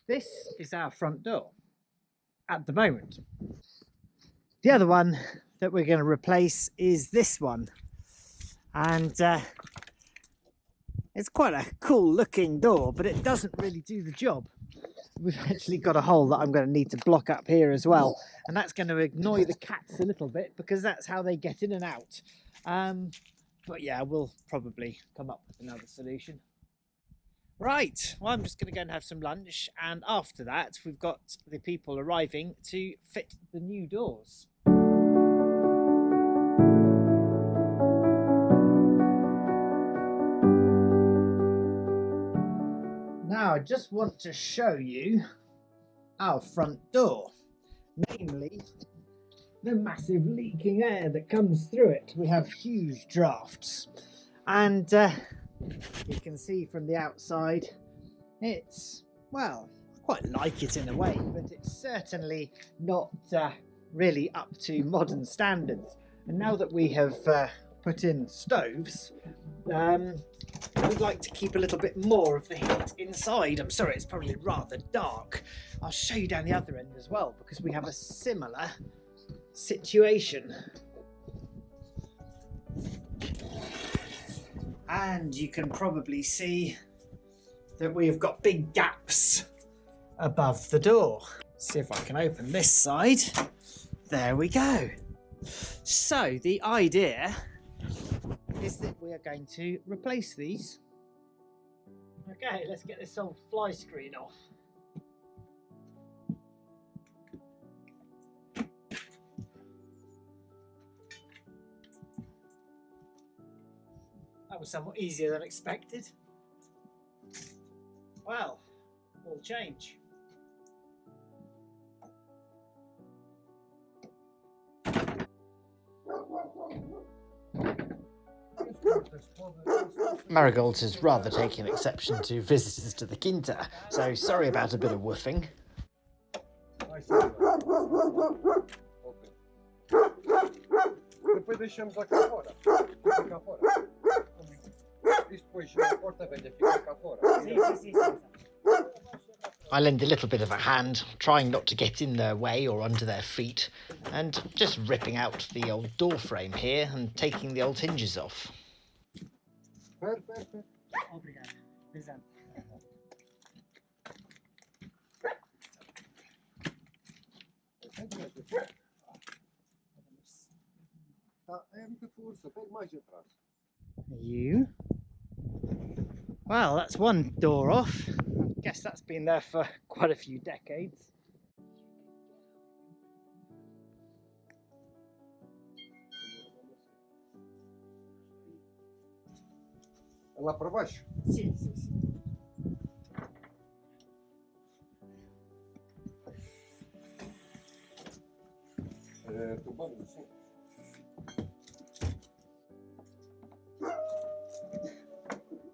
This is our front door at the moment. The other one that we're going to replace is this one, and it's quite a cool looking door, but it doesn't really do the job. We've actually got a hole that I'm going to need to block up here as well, and that's going to annoy the cats a little bit because that's how they get in and out. But yeah, we'll probably come up with another solution. Right, well, I'm just going to go and have some lunch, and after that we've got the people arriving to fit the new doors. Now I just want to show you our front door, namely the massive leaking air that comes through it. We have huge drafts, and you can see from the outside it's, well, I quite like it in a way, but it's certainly not really up to modern standards. And now that we have put in stoves, we'd like to keep a little bit more of the heat inside. I'm sorry, it's probably rather dark. I'll show you down the other end as well, because we have a similar situation. And you can probably see that we have got big gaps above the door. See if I can open this side. There we go. So the idea is that we are going to replace these. Okay, let's get this old fly screen off. That was somewhat easier than expected. Well, all change. Marigold is rather taking exception to visitors to the Quinta, so sorry about a bit of woofing. I lend a little bit of a hand, trying not to get in their way or under their feet, and just ripping out the old door frame here and taking the old hinges off. You? Well, that's one door off. I guess that's been there for quite a few decades. Lá para baixo? Sim, sim, sim. Tubando assim.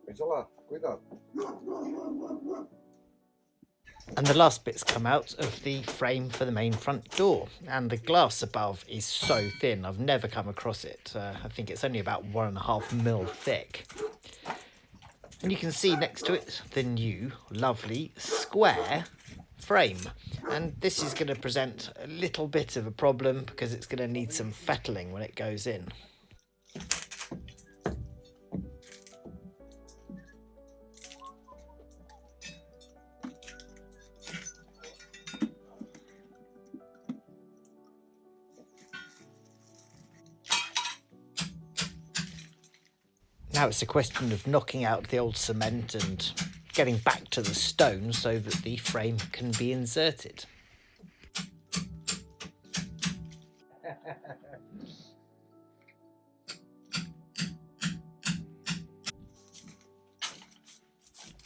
Veja lá, cuidado. And the last bits come out of the frame for the main front door, and the glass above is so thin I've never come across it. I think it's only about 1.5 mil thick. And you can see next to it the new lovely square frame, and this is going to present a little bit of a problem because it's going to need some fettling when it goes in. Now it's a question of knocking out the old cement and getting back to the stone so that the frame can be inserted.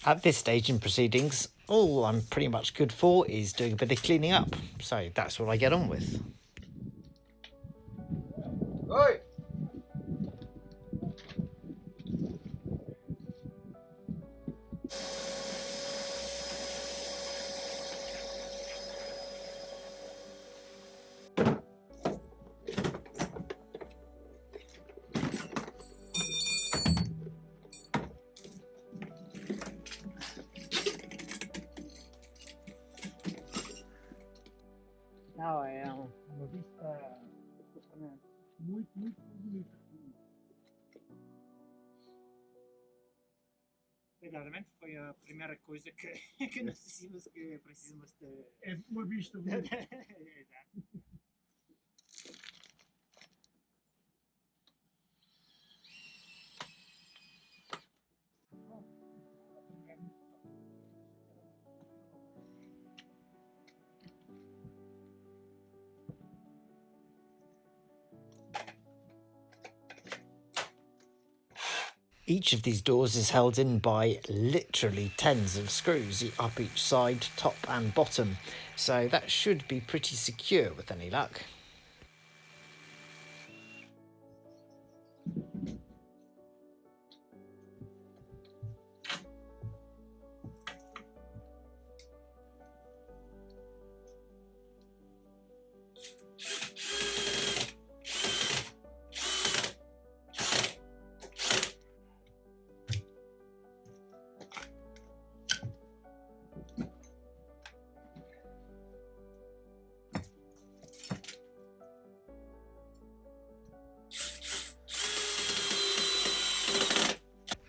At this stage in proceedings, all I'm pretty much good for is doing a bit of cleaning up, so that's what I get on with. Oi! Não, é uma vista muito, muito bonita. Verdadeiramente foi a primeira coisa que, que nós dissemos que precisamos de. É uma vista bonita. Exato. Each of these doors is held in by literally tens of screws up each side, top and bottom, so that should be pretty secure with any luck.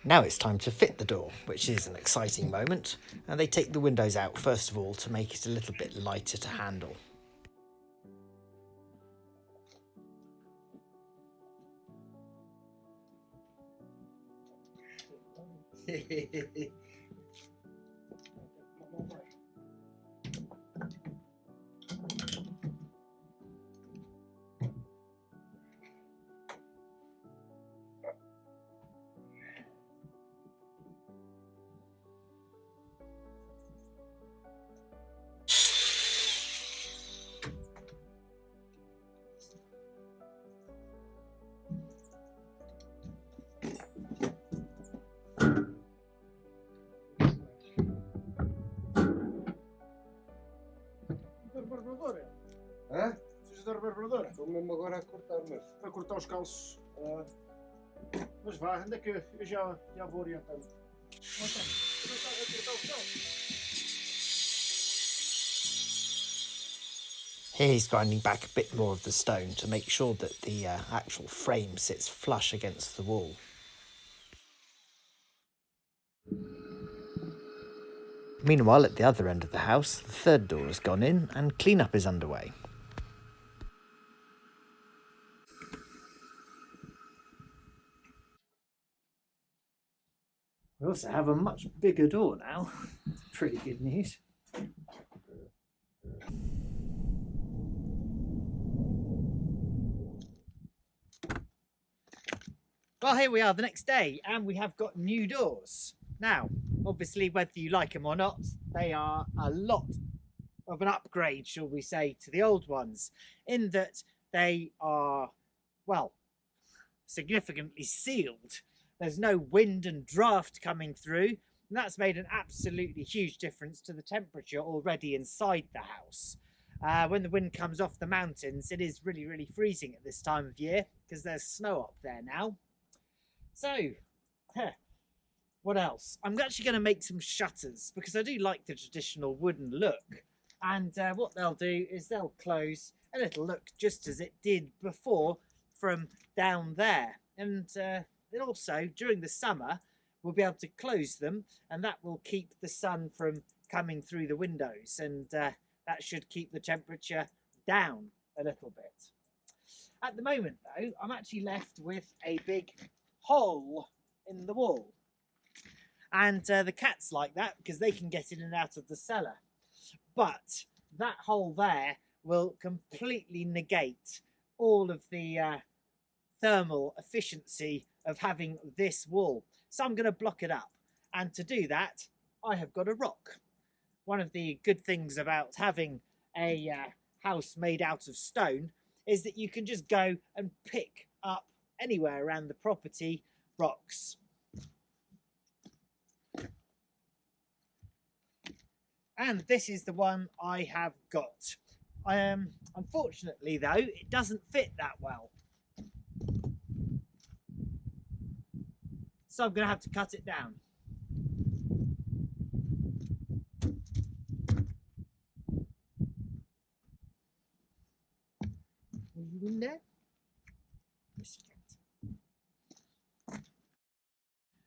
Now it's time to fit the door, which is an exciting moment, and they take the windows out first of all to make it a little bit lighter to handle. Reverberadoura? Hã? Precisas da reverberadoura? Estou mesmo agora a cortar, mas. Para cortar os calços. Mas vá, anda que eu já vou orientando. Então, começar a cortar os calços. Here he's grinding back a bit more of the stone to make sure that the actual frame sits flush against the wall. Meanwhile, at the other end of the house, the third door has gone in and cleanup is underway. We also have a much bigger door now. Pretty good news. Well, here we are the next day, and we have got new doors. Now, obviously, whether you like them or not, they are a lot of an upgrade, shall we say, to the old ones, in that they are, well, significantly sealed. There's no wind and draft coming through, and that's made an absolutely huge difference to the temperature already inside the house. When the wind comes off the mountains, it is really, really freezing at this time of year because there's snow up there now. So, what else? I'm actually going to make some shutters because I do like the traditional wooden look. And what they'll do is they'll close and it'll look just as it did before from down there. And then also during the summer, we'll be able to close them and that will keep the sun from coming through the windows. And that should keep the temperature down a little bit. At the moment, though, I'm actually left with a big hole in the wall. And the cats like that because they can get in and out of the cellar. But that hole there will completely negate all of the thermal efficiency of having this wall. So I'm going to block it up. And to do that, I have got a rock. One of the good things about having a house made out of stone is that you can just go and pick up anywhere around the property rocks. And this is the one I have got. Unfortunately, though, it doesn't fit that well. So I'm going to have to cut it down. in there?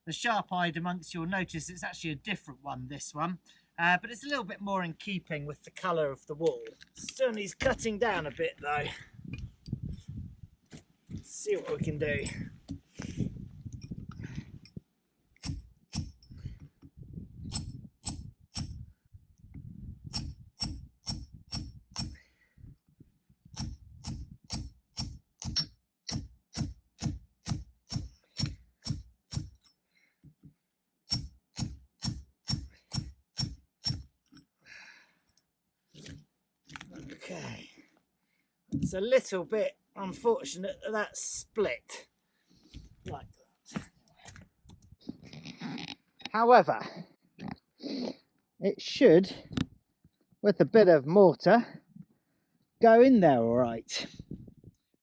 The sharp-eyed amongst you'll notice it's actually a different one, this one. But it's a little bit more in keeping with the colour of the wall. Still needs cutting down a bit though. Let's see what we can do. Okay, it's a little bit unfortunate that that's split like that. However, it should, with a bit of mortar, go in there all right.